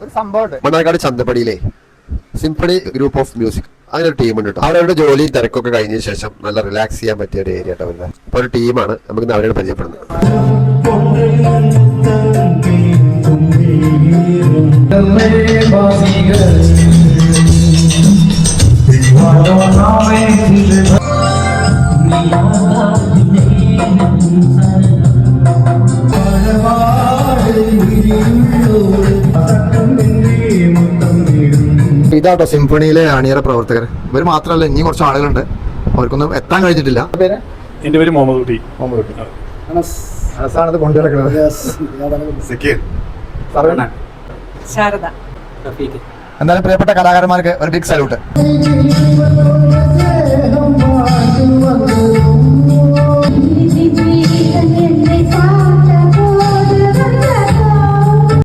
ഒരു സംഭവം മണ്ണാർക്കാട് ചന്തപ്പടിയിലെ സിംഫണി ഗ്രൂപ്പ് ഓഫ് മ്യൂസിക് അങ്ങനെ ഒരു ടീമുണ്ട് കേട്ടോ. അവരുടെ ജോലി തിരക്കൊക്കെ കഴിഞ്ഞ ശേഷം നല്ല റിലാക്സ് ചെയ്യാൻ പറ്റിയ ഒരു ഏരിയ കേട്ടോ. അപ്പൊ ഒരു ടീമാണ്, നമുക്ക് അവരോട് പരിചയപ്പെടുന്നത്. ഇതാട്ടോ സിംഫണിയിലെ അണിയറ പ്രവർത്തകർ. ഇവർ മാത്രമല്ല, ഇനി കുറച്ച് ആളുകളുണ്ട്, അവർക്കൊന്നും എത്താൻ കഴിഞ്ഞിട്ടില്ല. എന്റെ പേര് മുഹമ്മദ് കുട്ടി. ശാരദ. എന്തായാലും പ്രിയപ്പെട്ട കലാകാരന്മാർക്ക് ഒരു ബിഗ് സല്യൂട്ട്.